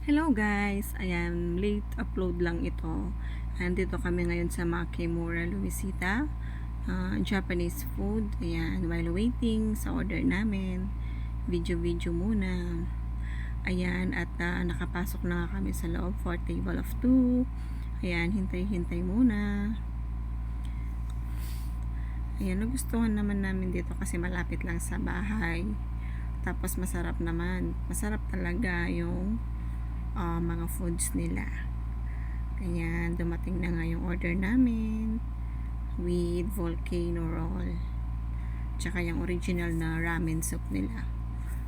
Hello guys, ayan, late upload lang ito. Andito kami ngayon sa Makimura, Luisita, Japanese food. Ayan, while waiting sa order namin, video muna. Ayan, at nakapasok na kami sa loob for table of 2. Ayan, hintay muna. Ayan, nagustuhan naman namin dito kasi malapit lang sa bahay. Tapos masarap naman. Masarap talaga yung mga foods nila. Ayan, dumating na nga yung order namin with volcano roll. Tsaka yung original na ramen soup nila.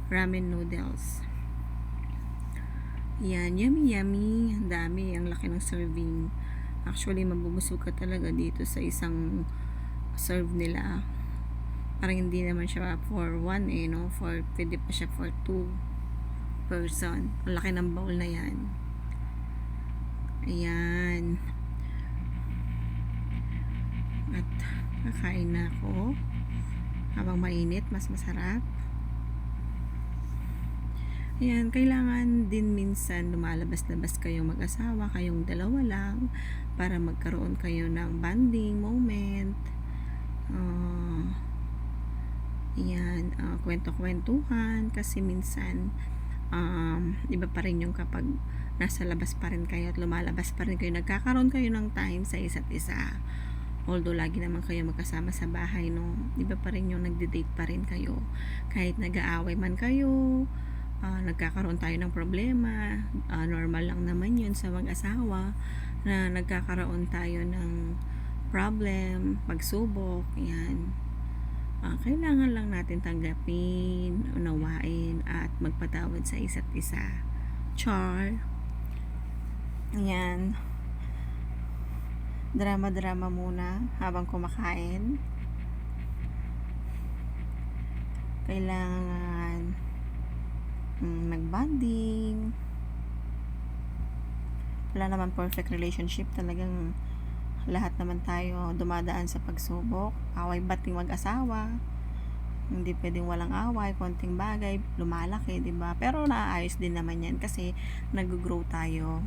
Ramen noodles. Ayan, yummy. Ang dami, ang laki ng serving. Actually, mabubusog ka talaga dito sa isang serve nila. Parang hindi naman siya for one no? Pwede pa siya for 2 person. Ang laki ng bowl na yan. Ayan. At kakain na ako. Habang mainit, mas masarap. Ayan, kailangan din minsan lumalabas-labas kayong mag-asawa, kayong dalawa lang, para magkaroon kayo ng bonding moment. Ayan, kwento-kwentuhan, kasi minsan iba pa rin yung kapag nasa labas pa rin kayo at lumalabas pa rin kayo, nagkakaroon kayo ng time sa isa't isa. Although lagi naman kayo magkasama sa bahay, no, iba pa rin yung nagde-date pa rin kayo. Kahit nag-aaway man kayo, nagkakaroon tayo ng problema, normal lang naman yun sa mag-asawa na nagkakaroon tayo ng problem, pagsubok. Yan. Kailangan lang natin tanggapin, unawain, at magpatawad sa isa't isa. Char. Ayan. Drama muna habang kumakain. Kailangan mag-bonding. Wala naman perfect relationship. Talagang lahat naman tayo dumadaan sa pagsubok. Away bating mag-asawa. Hindi pwedeng walang away, konting bagay, lumalaki, 'di ba? Pero naayos din naman 'yan kasi nag-grow tayo.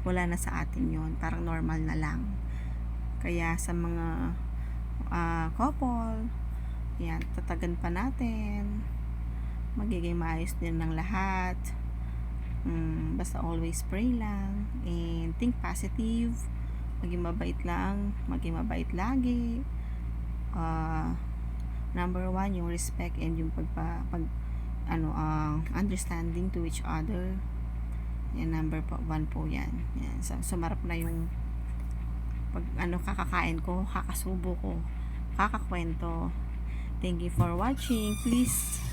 Wala na sa atin 'yon. Parang normal na lang. Kaya sa mga couple, yan, tatagan pa natin. Magiging maayos din ng lahat. Basta always pray lang and think positive. Maging mabait lang, maging mabait lagi. Number 1 yung respect and yung understanding to each other. Yan, number 1 po yan. Yan, sumarap na yung kakakain ko, kakasubo ko, kakakwento. Thank you for watching. Please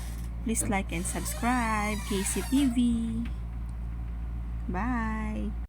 like and subscribe KCTV. Bye.